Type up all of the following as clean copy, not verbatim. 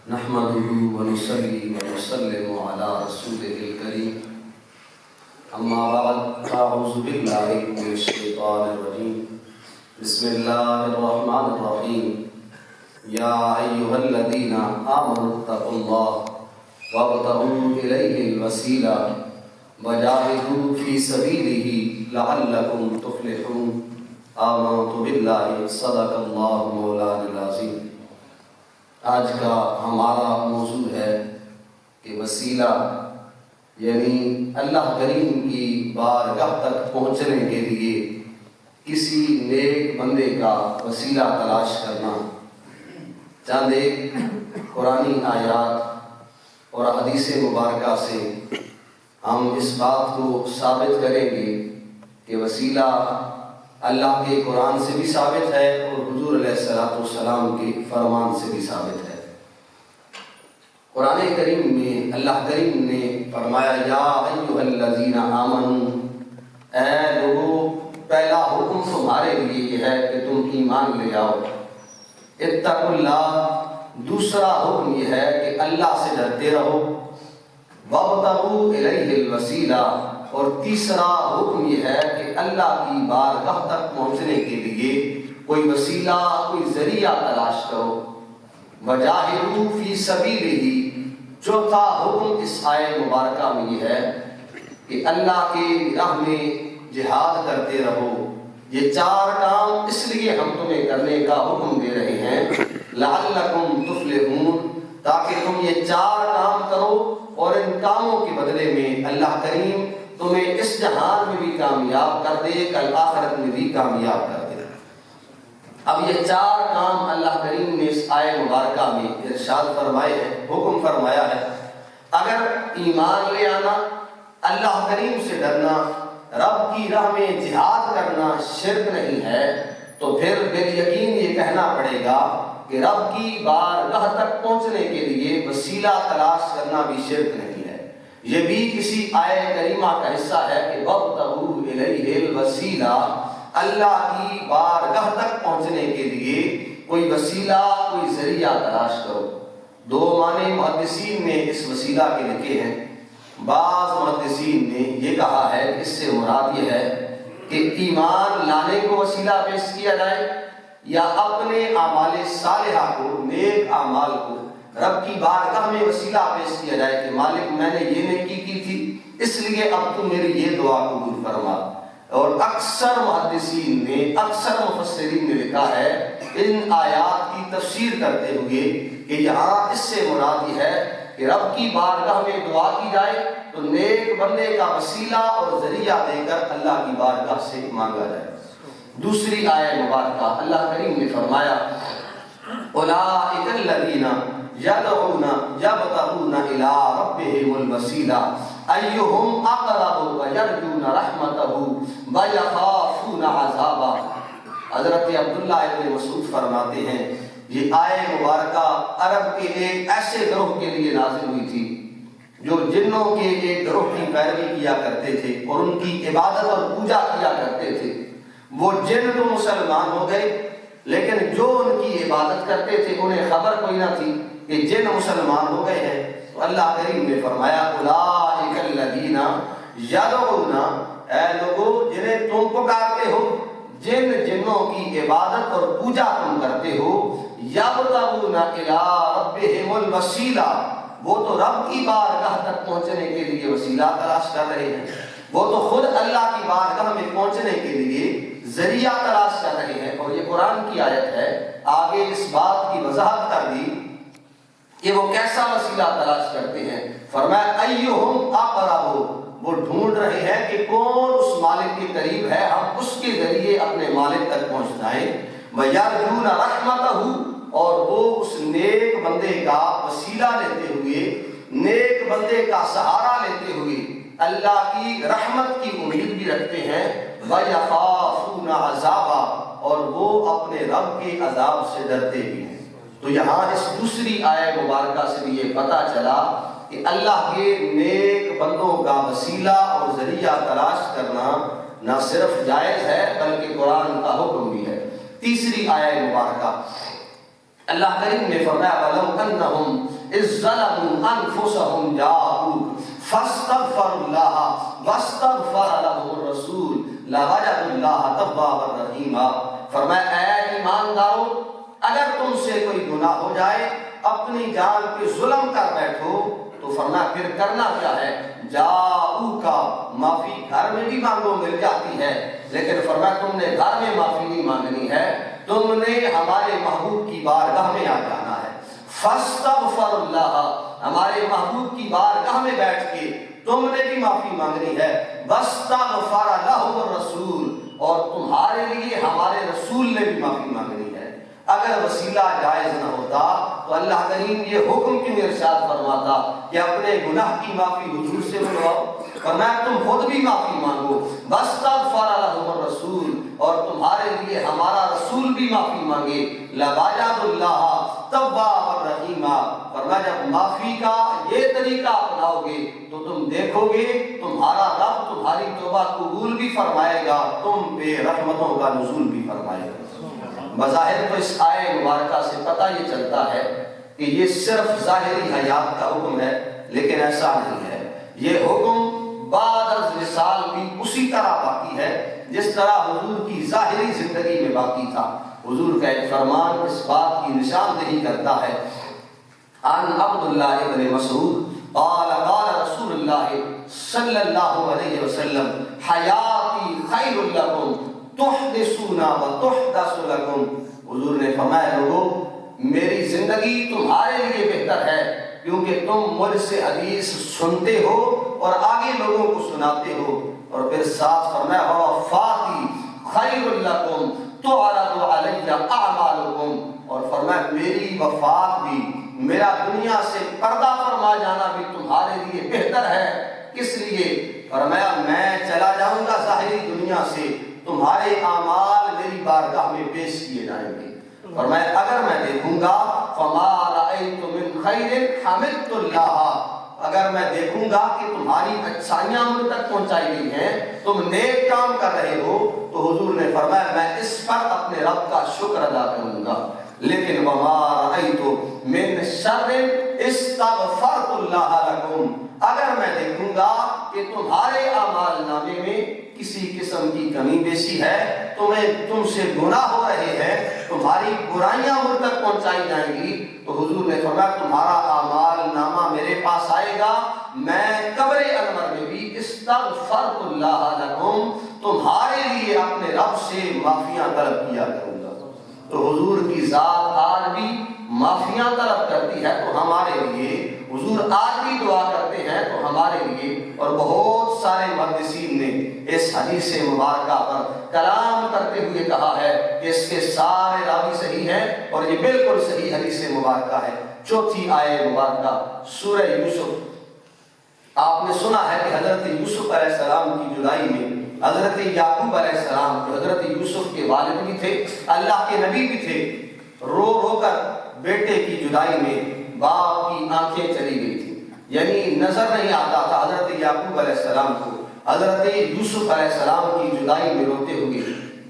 نحمده ونصلي ونسلم على رسوله الكريم أما بعد أعوذ بالله من الشيطان الرجيم بسم الله الرحمن الرحيم يا أيها الذين آمنوا اتقوا الله وابتغوا إليه الوسيلة وجاهدوا في سبيله لعلكم تفلحون آمنت بالله صدق الله مولانا العظيم۔ آج کا ہمارا موضوع ہے کہ وسیلہ یعنی اللہ کریم کی بارگاہ تک پہنچنے کے لیے کسی نیک بندے کا وسیلہ تلاش کرنا۔ چند ایک قرآنی آیات اور حدیث مبارکہ سے ہم اس بات کو ثابت کریں گے کہ وسیلہ اللہ کے قرآن سے بھی ثابت ہے اور حضور علیہ السلام کے فرمان سے بھی ثابت ہے۔ قرآن کریم میں اللہ کریم نے فرمایا یا ایھا الذین آمنوا، اے لوگو پہلا حکم تمہارے لیے یہ ہے کہ تم ایمان لے آؤ۔ اتقوا اللہ، دوسرا حکم یہ ہے کہ اللہ سے ڈرتے رہو۔ وابتغوا الیہ الوسیلہ، اور تیسرا حکم یہ ہے کہ اللہ کی بارگاہ تک پہنچنے کے لیے کوئی وسیلہ، کوئی ذریعہ تلاش کرو۔ وجاہدوا فی سبیلہ، چوتھا حکم اس آیہ مبارکہ میں یہ ہے کہ اللہ کی راہ میں جہاد کرتے رہو۔ یہ چار کام اس لیے ہم تمہیں کرنے کا حکم دے رہے ہیں لعلکم تفلحون، تاکہ تم یہ چار کام کرو اور ان کاموں کے بدلے میں اللہ کریم تمہیں اس جہان میں بھی کامیاب کر دے، کل آخرت میں بھی کامیاب کر دے۔ اب یہ چار کام اللہ کریم نے اس آیہ مبارکہ میں ارشاد فرمائے ہیں، حکم فرمایا ہے۔ اگر ایمان لے آنا، اللہ کریم سے ڈرنا، رب کی راہ میں جہاد کرنا شرک نہیں ہے، تو پھر بالیقین یہ کہنا پڑے گا کہ رب کی بارگاہ تک پہنچنے کے لیے وسیلہ تلاش کرنا بھی شرک نہیں ہے۔ یہ بھی کسی آیہ کریمہ کا حصہ ہے کہ وابتغوا الیہ الوسیلہ، اللہ کی بارگاہ تک پہنچنے کے لیے کوئی وسیلہ، کوئی ذریعہ تلاش کرو۔ دو معنی محدثین نے اس وسیلہ کے لکھے ہیں۔ بعض محدثین نے یہ کہا ہے کہ اس سے مراد یہ ہے کہ ایمان لانے کو وسیلہ پیش کیا جائے، یا اپنے اعمال صالحہ کو، نیک اعمال کو رب کی بارگاہ میں وسیلہ پیش کیا جائے کہ مالک میں نے یہ نیکی کی تھی، اس لیے اب تو میری یہ دعا قبول فرما۔ اور اکثر محدثین نے، اکثر مفسرین نے لکھا ہے ان آیات کی تفسیر کرتے ہوئے کہ یہاں اس سے مراد یہ ہے کہ رب کی بارگاہ میں دعا کی جائے تو نیک بندے کا وسیلہ اور ذریعہ دے کر اللہ کی بارگاہ سے مانگا جائے۔ دوسری آیہ مبارکہ اللہ کریم نے فرمایا اولئک الذین یدعون یبتغون الی ربہم الوسیلہ ایہم اقرب ویرجون رحمتہ ویخافون عذابہ۔ حضرت عبداللہ ابن مسعود فرماتے ہیں یہ آیہ مبارکہ عرب کے ایک ایسے گروہ کے لیے نازل ہوئی تھی جو جنوں کے ایک گروہ کی پیروی کیا کرتے تھے اور ان کی عبادت اور پوجا کیا کرتے تھے۔ وہ جن تو مسلمان ہو گئے، لیکن جو ان کی عبادت کرتے تھے انہیں خبر کوئی نہ تھی کہ جن مسلمان ہو گئے ہیں۔ تو اللہ کریم نے فرمایا اولئک الذین یدعون، اے لوگو جنہیں تم پکارتے ہو، جن جنوں کی عبادت اور پوجا تم کرتے ہو، یبتغون الی ربہم الوسیلہ، وہ تو رب کی بارگاہ تک پہنچنے کے لیے وسیلہ تلاش کر رہے ہیں، وہ تو خود اللہ کی بارگاہ میں پہنچنے کے لیے ذریعہ تلاش کر رہے ہیں۔ اور یہ قرآن کی آیت ہے، آگے اس بات کی وضاحت کر دی کہ وہ کیسا وسیلہ تلاش کرتے ہیں۔ فرمایا ایہم اقرب، وہ ڈھونڈ رہے ہیں کہ کون اس مالک کے قریب ہے، ہم اس کے ذریعے اپنے مالک تک پہنچ جائیں۔ وَيَرْجُونَ رَحْمَتَهُ، اور وہ اس نیک بندے کا وسیلہ لیتے ہوئے، نیک بندے کا سہارا لیتے ہوئے اللہ کی رحمت کی امید بھی رکھتے ہیں۔ وَيَخَافُونَ عَذَابًا، اور وہ اپنے رب کے عذاب سے ڈرتے بھی ہیں۔ تو یہاں اس دوسری آیہ مبارکہ سے بھی یہ پتہ چلا کہ اللہ کے نیک بندوں کا وسیلہ اور ذریعہ تلاش کرنا نہ صرف جائز ہے بلکہ قرآن کا حکم بھی ہے۔ تیسری آیہ مبارکہ اللہ کریم نے فرمایا وَلَوْ أَنَّهُمْ إِذْ ظَلَمُوا أَنفُسَهُمْ جَاءُوكَ فَاسْتَغْفَرُوا اللَّهَ وَاسْتَغْفَرَ لَهُمُ الرَّسُولُ لَوَجَدُوا اللَّهَ تَوَّابًا رَحِيمًا۔ فرمایا اے ایماندارو، اگر تم سے کوئی گناہ ہو جائے، اپنی جان پہ ظلم کر بیٹھو، تو فرمایا پھر کرنا کیا ہے؟ جاؤکا، معافی گھر میں بھی مانگو مل جاتی ہے، لیکن فرمایا تم نے گھر میں معافی نہیں مانگنی ہے، تم نے ہمارے محبوب کی بارگاہ میں آ جانا ہے۔ فاستغفر اللہ، ہمارے محبوب کی بارگاہ میں بیٹھ کے تم نے بھی معافی مانگنی ہے۔ واستغفر لہم الرسول، اور تمہارے لیے ہمارے رسول نے بھی معافی مانگنی ہے۔ اگر وسیلہ جائز نہ ہوتا تو اللہ کریم یہ حکم کیوں ارشاد فرماتا کہ اپنے گناہ کی معافی حضور سے منواؤ؟ فرمایا تم خود بھی معافی مانگو، واستغفر لہم الرسول، اور تمہارے لیے ہمارا رسول بھی معافی مانگے، لوجدوا اللہ توابا رحیما۔ فرمایا جب معافی کا یہ طریقہ اپناؤ گے تو تم دیکھو گے تمہارا رب تمہاری توبہ قبول بھی فرمائے گا، تم پہ رحمتوں کا نزول بھی فرمائے گا۔ بظاہر تو اس آیے مبارکہ سے پتہ یہ چلتا ہے کہ یہ صرف ظاہری حیات کا حکم ہے، لیکن ایسا نہیں ہے۔ یہ حکم بعد از وصال بھی اسی طرح باقی ہے جس طرح حضور کی ظاہری زندگی میں باقی تھا۔ حضور کا ایک فرمان اس بات کی نشاندہی کرتا ہے، عن عبداللہ ابن مسعود قال قال رسول اللہ صلی اللہ علیہ وسلم حیاتی خیر لکم تحدثون و تحدث لکم۔ حضور نے فرمایا لوگو میری زندگی تمہارے لیے بہتر ہے، کیونکہ تم مجھ سے حدیث سنتے ہو اور آگے لوگوں کو سناتے ہو، اور پھر ساتھ فرمایا وفاتی خیر لکم تعرض علی اعمالکم، اور فرمایا میری وفات بھی، میرا دنیا سے پردہ فرما جانا بھی تمہارے لیے بہتر ہے۔ کس لیے؟ فرمایا میں چلا جاؤں گا ظاہری دنیا سے، تمہارے اعمال میری بارگاہ میں پیش کیے جائیں گے۔ فرمایا اگر میں دیکھوں گا فما رأیت من خیر حمدت اللہ، اگر میں دیکھوں گا کہ تمہاری اچھائیاں مجھ تک پہنچائی گئی ہیں، تم نیک کام کر رہے ہو، تو حضور نے فرمایا میں اس پر اپنے رب کا شکر ادا کروں گا۔ لیکن وما رأیت من شر استغفرت اللہ لکم، اگر میں دیکھوں گا کہ تمہارے اعمال نامے میں کسی قسم کی کمی بیشی ہے، تم سے گناہ ہو رہے ہیں، تمہاری برائیاں مجھ تک پہنچائی جائیں گی، تو حضور نے فرمایا تمہارا اعمال نامہ میرے پاس آئے گا، میں قبر انور میں بھی استغفرت اللہ لکم، تمہارے لیے اپنے رب سے معافیاں طلب کیا کروں گا۔ تو حضور کی ذات آج بھی معافیاں طلب کرتی ہے تو ہمارے لیے، حضور آج بھی دعا کرتے ہیں تو ہمارے لیے، اور بہت سارے محدثین نے اس حدیث مبارکہ پر کلام کرتے ہوئے کہا ہے کہ اس کے سارے راوی صحیح ہیں، اور یہ بالکل صحیح حدیث مبارکہ ہے۔ چوتھی آیت مبارکہ سورہ یوسف، آپ نے سنا ہے کہ حضرت یوسف علیہ السلام کی جدائی میں حضرت یعقوب علیہ السلام جو حضرت یوسف کے والد بھی تھے، اللہ کے نبی بھی تھے، رو رو کر بیٹے کی جدائی میں باپ کی آنکھیں چلی گئی تھی، یعنی نظر نہیں آتا تھا حضرت یعقوب علیہ السلام کو۔ حضرت یوسف علیہ السلام کی جدائی میں روتے ہوئے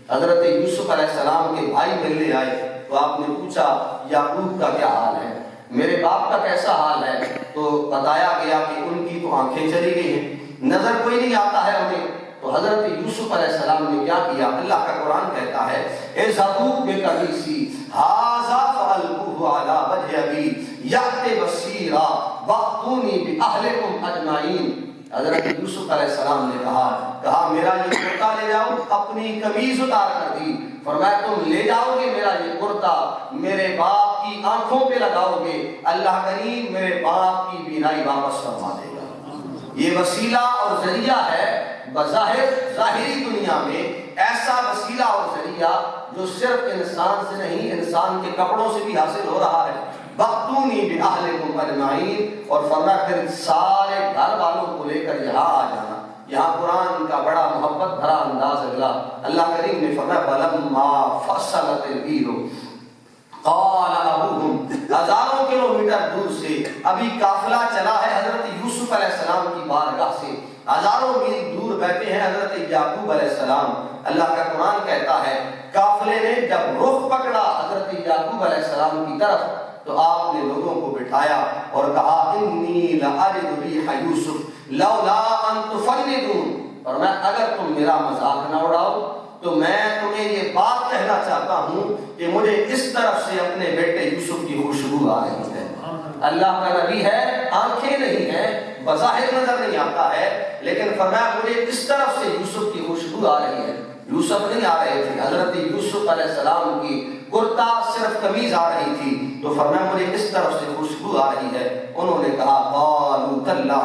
حضرت یوسف علیہ السلام کے بھائی ملنے آئے، تو آپ نے پوچھا یعقوب کا کیا حال ہے، میرے باپ کا کیسا حال ہے؟ تو بتایا گیا کہ ان کی تو آنکھیں چلی گئی ہیں، نظر کوئی نہیں آتا ہے انہیں۔ تو حضرت یوسف علیہ السلام نے کیا کیا؟ اللہ کا قرآن کہتا ہے اذهبوا بقمیصی ھذا فألقوه علی وجہ ابی یأت بصیرا وأتونی بأہلکم اجمعین۔ حضرت یوسف علیہ السلام نے کہا میرا یہ کرتا لے جاؤ، اپنی قمیض اتار کر دی، فرمایا تم لے جاؤ گے میرا یہ کرتا، میرے باپ کی آنکھوں پہ لگاؤ گے، اللہ کریم میرے باپ کی بینائی واپس فرما دے گا۔ یہ وسیلہ اور ذریعہ ہے، بظاہر ظاہری دنیا میں ایسا وسیلہ اور ذریعہ جو صرف انسان سے نہیں، انسان کے کپڑوں سے بھی حاصل ہو رہا ہے۔ وَأْتُونِي بِأَهْلِكُمْ أَجْمَعِينَ، اور فرمایا پھر سارے گھر والوں کو لے کر یہاں آ جانا۔ یہاں قرآن کا بڑا محبت بھرا انداز اگلا، اللہ کریم نے فرمایا فَلَمَّا فَصَّلَتِ الْعِيرُ قال ابوہم، ہزاروں کلومیٹر دور سے ابھی قافلہ چلا ہے حضرت یوسف علیہ السلام کی بارگاہ سے، ہزاروں میل دور بیٹھے ہیں حضرت یعقوب علیہ السلام. اللہ کا قرآن کہتا ہے قافلے نے جب رخ پکڑا حضرت یعقوب علیہ السلام کی طرف تو آپ نے لوگوں کو بٹھایا اور کہا انی لأجد ریح یوسف لولا ان تفندون. اور میں اگر تم میرا مذاق نہ اڑاؤ تو میں تمہیں یہ بات کہنا چاہتا ہوں کہ مجھے اس طرف سے اپنے بیٹے یوسف کی خوشبو آ رہی ہے. اللہ کا نبی ہے، آنکھیں نہیں ہیں، بظاہر نظر نہیں آتا ہے، لیکن فرمایا مجھے اس طرف سے یوسف کی خوشبو آ رہی ہے. یوسف نہیں آ رہے تھے، حضرت یوسف علیہ السلام کی کرتا صرف قمیض آ رہی تھی. تو فرمایا مجھے اس طرف سے خوشبو آ رہی ہے. انہوں نے کہا قالوا تاللہ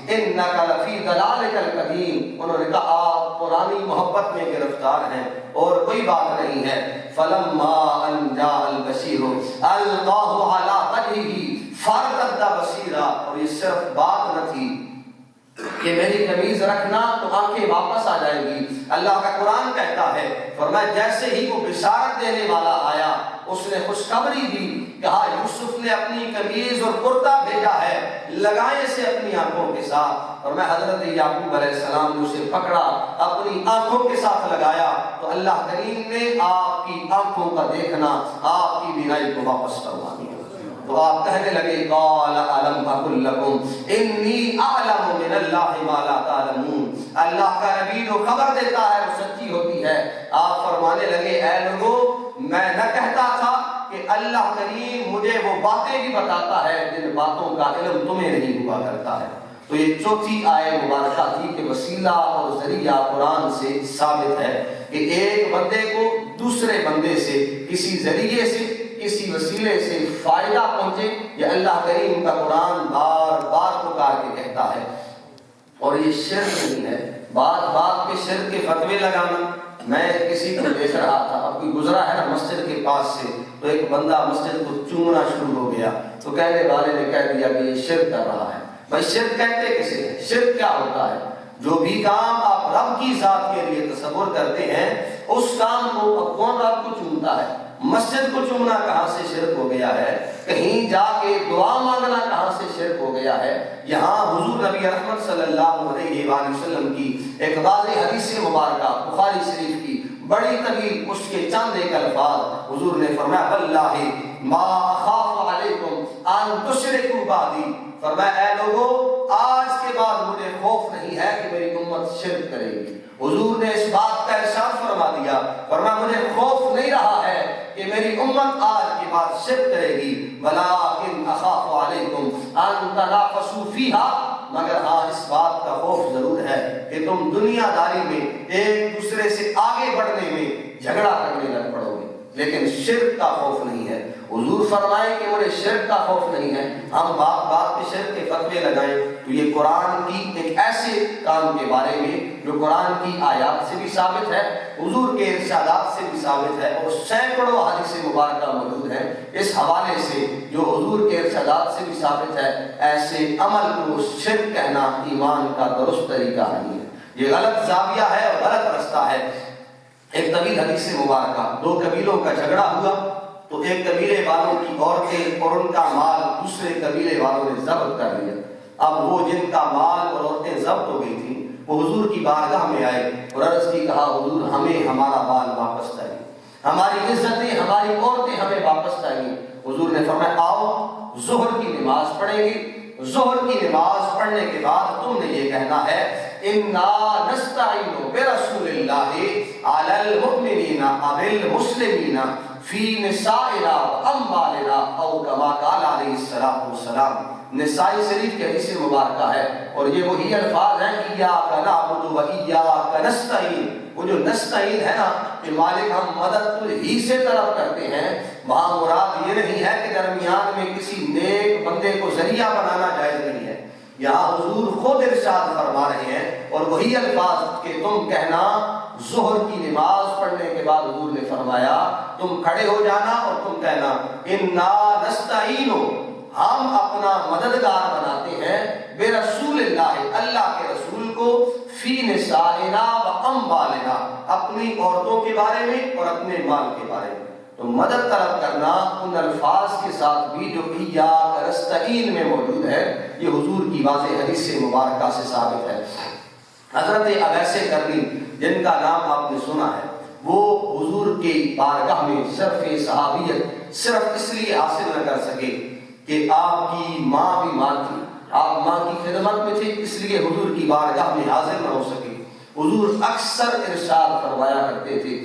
انک لفی ضلالک القدیم. انہوں نے کہا آپ پرانی محبت میں گرفتار ہیں اور کوئی بات نہیں ہے. فلما ان جاء البشیر القاہ علی وجہہ فارتد بصیرا. اور یہ صرف بات نہ تھی کہ میری قمیض رکھنا تو آنکھیں واپس آ جائیں گی. اللہ کا قرآن کہتا ہے فرمایا جیسے ہی وہ بشارت دینے والا آیا اس نے خوشخبری دی، کہا یوسف نے اپنی قمیض اور کرتا بھیجا ہے، لگائیں اسے اپنی آنکھوں کے ساتھ. اور میں حضرت یعقوب علیہ السلام نے اسے پکڑا اپنی آنکھوں کے ساتھ لگایا تو اللہ کریم نے آپ کی آنکھوں کا دیکھنا، آپ کی بینائی کو واپس کروا دیا. تو آپ کہنے لگے قال الم اقل لکم انی اعلم من اللہ ما لا تعلمون. اللہ کا نبی جو خبر دیتا ہے وہ سچی ہوتی ہے. آپ فرمانے لگے اے لوگو میں نہ کہتا تھا کہ اللہ کریم مجھے وہ باتیں بھی بتاتا ہے جن باتوں کا علم تمہیں نہیں ہوا کرتا ہے. تو یہ چوتھی آیت مبارکہ تھی کہ وسیلہ اور ذریعہ قرآن سے ثابت ہے کہ ایک بندے کو دوسرے بندے سے کسی ذریعے سے کسی وسیلے سے فائدہ پہنچے. یہ اللہ کریم کا قرآن بار بار پکار کے کہتا ہے. اور یہ شرک نہیں ہے بات بات پہ شرک کے فتوے لگانا. میں کسی کو دیکھ رہا تھا، اب کوئی گزرا ہے نا مسجد کے پاس سے تو ایک بندہ مسجد کو چومنا شروع ہو گیا تو کہنے والے نے کہہ دیا کہ یہ شرک کر رہا ہے. بھائی شرک کہتے کسے ہیں؟ شرک کیا ہوتا ہے؟ جو بھی کام آپ رب کی ذات کے لیے تصور کرتے ہیں اس کام کو اب کون رب کو چومتا ہے؟ مسجد کو چومنا کہاں سے شرک ہو گیا ہے؟ کہیں جا کے دعا مانگنا کہاں سے شرک ہو گیا ہے؟ یہاں حضور نبی رحمت صلی اللہ علیہ وآلہ وسلم کی ایک واضح حدیث مبارکہ بخاری شریف کی بڑی طویل اس کے چند ایک الفاظ حضور نے فرمایا واللہ ما اخاف علیکم ان تشرکوا بعدی. فرمایا اے لوگو آج کے بعد مجھے خوف نہیں ہے کہ میری امت شرک کرے گی. حضور نے اس بات کا ارشاد فرما دیا، فرمایا مجھے خوف نہیں رہا ہے کہ میری امت آج کے بعد شرک کرے گی. ولکن اخاف علیکم ان تنافسوا فیہا. مگر ہاں اس بات کا خوف ضرور ہے کہ تم دنیا داری میں ایک دوسرے سے آگے بڑھنے میں جھگڑا کرنے لگ پڑو گے، لیکن شرک کا خوف نہیں ہے. حضور فرمائے کہ مجھے شرک کا خوف نہیں ہے. ہم بات بات پہ شرک کے فتوے لگائیں تو یہ قرآن کی ایک ایسے کام کے بارے میں جو قرآن کی آیات سے بھی ثابت ہے، حضور کے ارشادات سے بھی ثابت ہے اور سینکڑوں حدیث مبارکہ موجود ہیں اس حوالے سے جو حضور کے ارشادات سے بھی ثابت ہے. ایسے عمل کو شرک کہنا ایمان کا درست طریقہ نہیں ہے، یہ غلط زاویہ ہے اور غلط رستہ ہے. ایک طویل حدیث مبارکہ، دو قبیلوں کا جھگڑا ہوا تو ایک قبیلے والوں کی عورتیں اور ان کا مال دوسرے قبیلے والوں نے ضبط کر لیا. اب وہ جن کا مال اور عورتیں ضبط ہو گئی تھیں وہ حضور کی بارگاہ میں آئے اور عرض کی، کہا حضور ہمیں ہمارا مال واپس چاہیے، ہماری عزتیں ہماری عورتیں ہمیں واپس چاہیے. حضور نے فرمایا آؤ ظہر کی نماز پڑھیں گے. ظہر کی نماز پڑھنے کے بعد تم نے یہ کہنا ہے انا نستعین برسول اللہ علی المؤمنین بالمسلمین فی نسائنا واموالنا او کما قال علیہ الصلوۃ والسلام. نسائی شریف کی حدیث مبارکہ ہے اور یہ وہی الفاظ ہیں ایاک نعبد و ایاک نستعین. وہ جو نستعین ہے نا کہ مالک ہم مدد ہی سے طلب کرتے ہیں، وہاں مراد یہ نہیں ہے کہ درمیان میں کسی نیک بندے کو ذریعہ بنانا جائز نہیں ہے. یہاں حضور خود ارشاد فرما رہے ہیں اور وہی الفاظ کہ تم کہنا ظہر کی نماز پڑھنے کے بعد حضور نے فرمایا تم کھڑے ہو جانا اور تم کہنا انا نستعین، ہم اپنا مددگار بناتے ہیں بے رسول اللہ، اللہ کے رسول کو فی نسائنا و اموالنا، اپنی عورتوں کے بارے میں اور اپنے مال کے بارے میں. تو مدد طلب کرنا ان الفاظ کے ساتھ بھی جو ایاک نستعین میں موجود ہے یہ حضور کی واضح حدیث مبارکہ سے ثابت ہے. حضرت اویس کرنی جن کا نام آپ نے سنا ہے، وہ حضور کی بارگاہ میں شرف صحابیت صرف اس لیے حاصل نہ کر سکے کہ آپ کی ماں بیمار تھی، آپ ماں کی خدمت میں تھے، اس لیے حضور کی بارگاہ میں حاضر نہ ہو سکے۔ حضور اکثر ارشاد فرمایا کرتے تھے،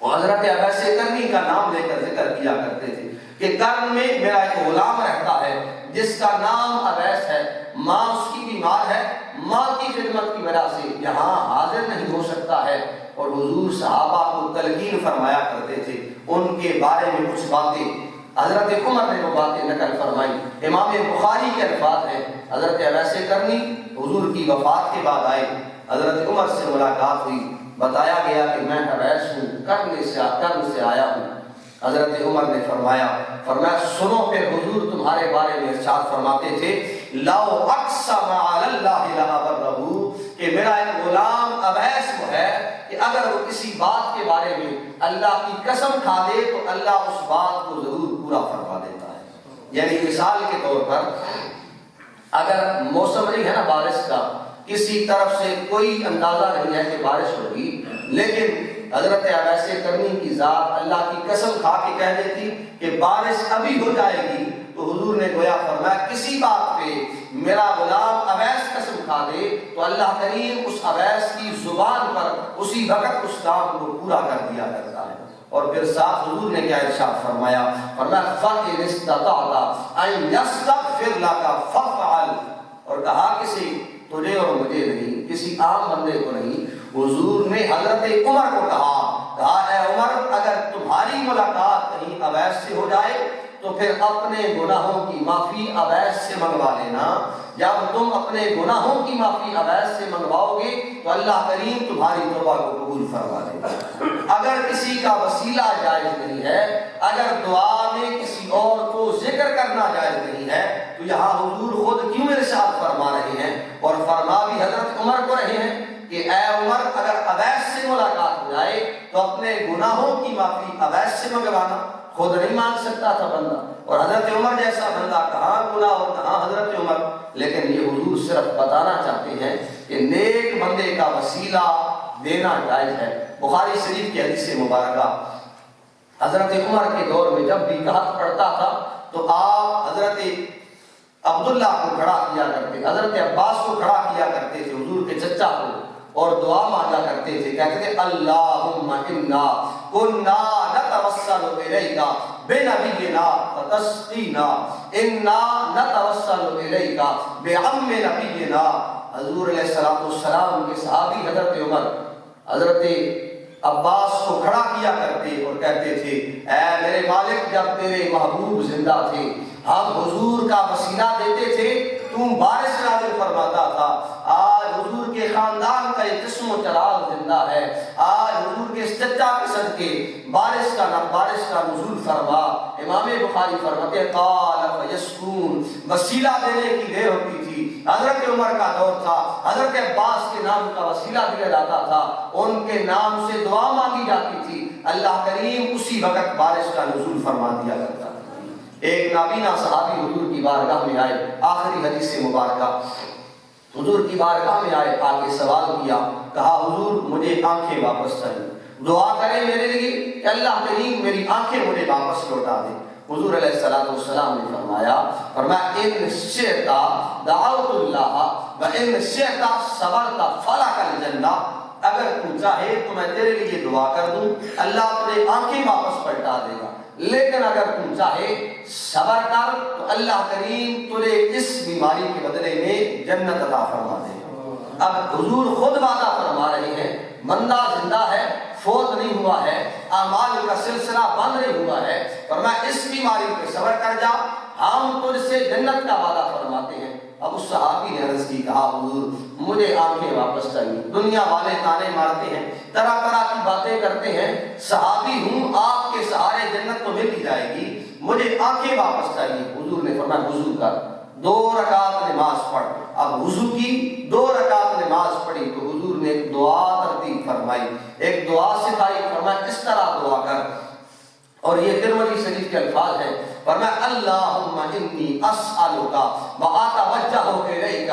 اور حضرت اویس کرنی کا نام لے کر ذکر کیا کرتے تھے کہ کرن میں میرا ایک غلام رہتا ہے جس کا نام اویس ہے، ماں اس کی بیمار ہے، ماں کی خدمت کی وجہ سے یہاں حاضر نہیں ہو سکتا ہے۔ اور حضور صحابہ کو تلقین فرمایا کرتے تھے، ان کے بارے میں کچھ باتیں حضرت عمر نے وہ باتیں نقل فرمائی۔ امام بخاری کے الفاظ ہیں، حضرت اویس کرنی حضور کی وفات کے بعد آئے، حضرت عمر سے ملاقات ہوئی، بتایا گیا کہ میں اویس ہوں، کرن سے آیا ہوں۔ حضرت عمر نے فرمایا سنو، پھر حضور تمہارے بارے میں ارشاد فرماتے تھے لو اقسم علی اللہ لابرہ، کہ میرا ایک غلام اویس وہ ہے کہ اگر وہ کسی بات کے بارے میں اللہ کی قسم کھا دے تو اللہ اس بات کو ضرور پورا فرما دیتا ہے۔ یعنی مثال کے طور پر اگر موسم نہیں ہے نا بارش کا، کسی طرف سے کوئی اندازہ نہیں ہے کہ بارش ہوگی، لیکن حضرت اویس کرنی کی ذات اللہ کی قسم کھا کے کہہ دیتی کہ بارش ابھی ہو جائے گی، تو حضور نے گویا فرمایا کسی بات پہ میرا غلام اویس قسم کھا دے تو اللہ کریم اس اویس کی زبان پر اسی وقت اس کام کو پورا کر دیا کرتا ہے۔ اور پھر ساتھ حضور نے کیا ارشاد فرمایا فَإِنِ اسْتَطَعْتَ أَن يَسْتَغْفِرْ لَكَ فَافْعَلْ، اور کہا کسی تجھے اور مجھے نہیں، کسی عام بندے کو نہیں، حضور نے حضرت عمر کو کہا اے عمر اگر تمہاری ملاقات کہیں اویس سے ہو جائے تو پھر اپنے گناہوں کی معافی اویس سے منگوا لینا۔ جب تم اپنے گناہوں کی معافی اویس سے منگواؤ گے تو اللہ کریم تمہاری توبہ کو قبول فرما دے گا۔ اگر کسی کا وسیلہ جائز نہیں ہے، اگر دعا میں کسی اور کو ذکر کرنا جائز نہیں ہے، تو یہاں حضور خود کیوں ارشاد فرما رہے ہیں اور فرما بھی حضرت عمر کو رہے ہیں کہ اے عمر اگر اویس سے ملاقات ہو جائے تو اپنے گناہوں کی معافی اویس سے منگوانا۔ خود نہیں مان سکتا تھا بندہ، اور حضرت عمر جیسا بندہ کہاں گناہ اور کہاں حضرت عمر، لیکن یہ حضور صرف بتانا چاہتے ہیں کہ نیک بندے کا وسیلہ دینا جائز ہے۔ بخاری شریف کی حدیث مبارکہ، حضرت عمر کے دور میں جب بھی قحط پڑتا تھا تو آپ حضرت عبداللہ کو کھڑا کیا کرتے، حضرت عباس کو کھڑا کیا کرتے تھے، حضور کے چچا کو، اور دعا مانگا کرتے تھے، کہتے تھے اللہم انا کنا نتوسل الیک بنبینا فتسقینا، انا نتوسل الیک بعم نبینا۔ حضور علیہ السلام کے صحابی حضرت عمر حضرت عباس کو کھڑا کیا کرتے اور کہتے تھے اے میرے مالک جب تیرے محبوب زندہ تھے ہم حضور کا وسیلہ دیتے تھے، تم بارش نازل فرماتا تھا، آج حضور کے خاندان کا ایک جسم و چراغ زندہ ہے، آج حضور کے چچا کے صدقے بارش کا نزول فرما۔ امام بخاری فرماتے ہیں قال فیسکون، وسیلہ دینے کی دیر ہوتی تھی، حضرت عمر کا دور تھا، حضرت عباس کے نام کا وسیلہ دیا جاتا تھا، ان کے نام سے دعا مانگی جاتی تھی، اللہ کریم اسی وقت بارش کا نزول فرما دیا کرتا تھا۔ ایک نابینا صحابی حضور کی بارگاہ میں آئے، آخری حدیث مبارکہ، حضور کی بارگاہ میں آئے، آگے سوال کیا، کہا حضور مجھے آنکھیں واپس چاہیے، دعا کریں میرے لیے کہ اللہ کریم میری آنکھیں مجھے واپس لوٹا دے۔ حضور علیہ السلام نے فرمایا ان شئت دعوت اللہ وان شئت صبرت فلک الجنہ، اگر تو چاہے تو میں تیرے لیے دعا کر دوں، اللہ تجھے آنکھیں واپس پلٹا دے گا، لیکن اگر تم چاہے صبر کر تو اللہ کریم تجھے اس بیماری کے بدلے میں جنت عطا فرما دے گا۔ اب حضور خود وعدہ فرما رہے ہیں، بندہ زندہ ہے، فوت نہیں ہوا ہے، اعمال کا سلسلہ بند نہیں ہوا ہے، فرمایا اس بیماری پہ صبر کر جا، ہم تجھ سے جنت کا وعدہ فرماتے ہیں۔ اب اس صحابی نے عرض کی، کہا حضور مجھے آنکھیں واپس چاہیے، دنیا والے تانے مارتے ہیں، طرح طرح کی باتیں کرتے ہیں، صحابی ہوں، آپ کے سہارے جنت تو مل ہی جائے گی، مجھے آنکھیں واپس چاہیے۔ حضور نے فرمایا وضو کر، 2 رکعت نماز پڑھ۔ اب وضو کی 2 رکعت نماز پڑھی تو حضور نے ایک دعا ترتیب فرمائی، ایک دعا سکھائی، فرمایا اس طرح دعا کر، اور یہ ترمذی شریف کے الفاظ ہیں، فرمایا اللہم انی اسألک واتوجہ الیک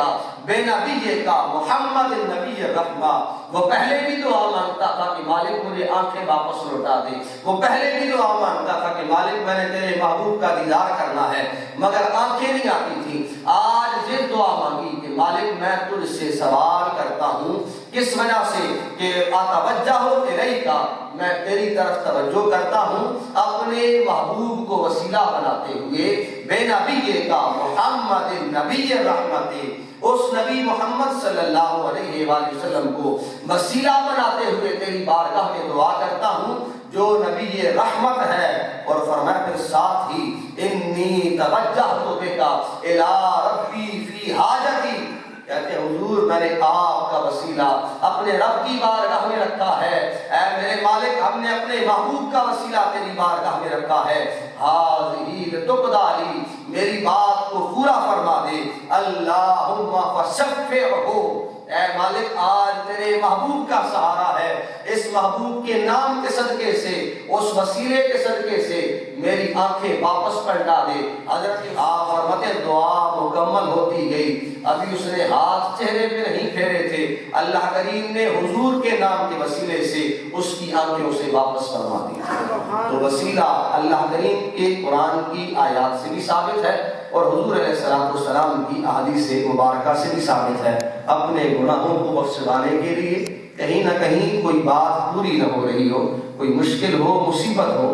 بے نبی کا محمد نبی رحمہ، وہ پہلے بھی دعا مانگتا تھا کہ مالک مجھے آنکھیں واپس لوٹا دے، وہ پہلے بھی دعا مانگتا تھا کہ مالک میں نے تیرے محبوب کا دیدار کرنا ہے مگر آنکھیں نہیں آتی تھی۔ آج یہ دعا مانگی کہ مالک میں تجھ سے سوال کرتا ہوں، کس وجہ سے کہ اتوجہ الیک کا، میں تیری طرف توجہ کرتا ہوں اپنے محبوب کو وسیلہ بناتے ہوئے، بے نبی کا محمد نبی رحمت، اس نبی محمد صلی اللہ علیہ وآلہ وسلم کو وسیلہ بناتے ہوئے تیری بارگاہ میں دعا کرتا ہوں جو نبی رحمت ہے۔ اور فرمایا پھر ساتھ ہی انی توجہت بک الی ربی فی حاجتی، کہتے ہیں حضور میں نے آپ کا وسیلہ اپنے رب کی بارگاہ میں رکھا ہے، اے میرے مالک ہم نے اپنے محبوب کا وسیلہ تیری بارگاہ میں رکھا ہے، حاضی لتقضی لی، میری بات کو پورا فرما دے، اللہم فشفعہ، اے مالک آج تیرے محبوب کا سہارا ہے، اس محبوب کے نام کے صدقے سے، اس وسیلے کے صدقے سے میری آنکھیں واپس پلٹا دے۔ حضرت آپ فرماتے دعا مکمل ہوتی گئی، ابھی اس نے ہاتھ چہرے پہ نہیں پھیرے تھے، اللہ کریم نے حضور کے نام کے وسیلے سے اس کی آنکھیں اسے واپس فرما دی۔ تو وسیلہ اللہ کریم کے قرآن کی آیات سے بھی ثابت ہے اور حضور علیہ السلام کی احادیث مبارکہ سے بھی ثابت ہے۔ اپنے گناہوں کو بخشوانے کے لیے کہیں نہ کہیں کوئی بات پوری نہ ہو رہی ہو، کوئی مشکل ہو، مصیبت ہو،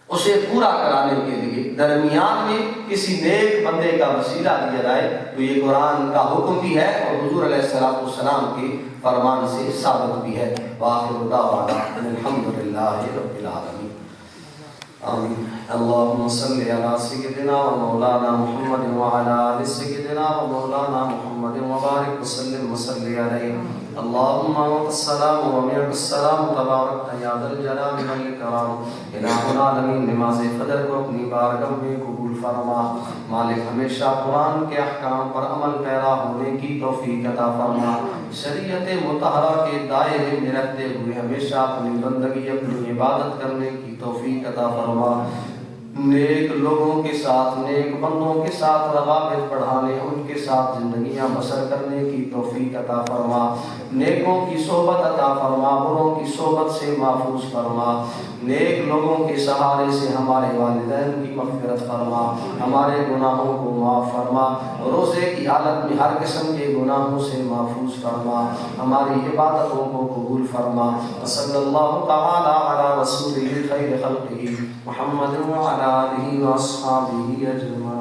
اسے پورا کرانے کے لیے درمیان میں کسی نیک بندے کا وسیلہ دیا جائے، تو یہ قرآن کا حکم بھی ہے اور حضور علیہ السلام کے فرمان سے ثابت بھی ہے۔ وآخر دعوانا ان الحمدللہ رب العالمین، آمین۔ اللہم صلی علی سیدنا و مولانا محمد وعلی آل سیدنا و مولانا محمد وبارک وسلم وصلی علیہ۔ اللہم انت السلام و منک السلام تبارک یا ذا الجلال والاکرام۔ الہ العالمین نماز فجر کو اپنی بارگاہ میں قبول فرما، مالک ہمیشہ قرآن کے احکام پر عمل پیرا ہونے کی توفیق عطا فرما، شریعت مطہرہ کے دائرے میں رہتے ہوئے ہمیشہ اپنی بندگی اپنی عبادت کرنے کی توفیق عطا فرما، نیک لوگوں کے ساتھ نیک بندوں کے ساتھ روابط بڑھانے، ان کے ساتھ زندگیاں بسر کرنے کی توفیق عطا فرما، نیکوں کی صحبت عطا فرما، بروں کی صحبت سے محفوظ فرما، نیک لوگوں کے سہارے سے ہمارے والدین کی مغفرت فرما، ہمارے گناہوں کو معاف فرما، روزے کی حالت میں ہر قسم کے گناہوں سے محفوظ فرما، ہماری عبادتوں کو قبول فرما۔ صلی اللہ تعالی علی رسولہ خیر خلقہ محمد وعلی آلہ واصحابہ اجمعین۔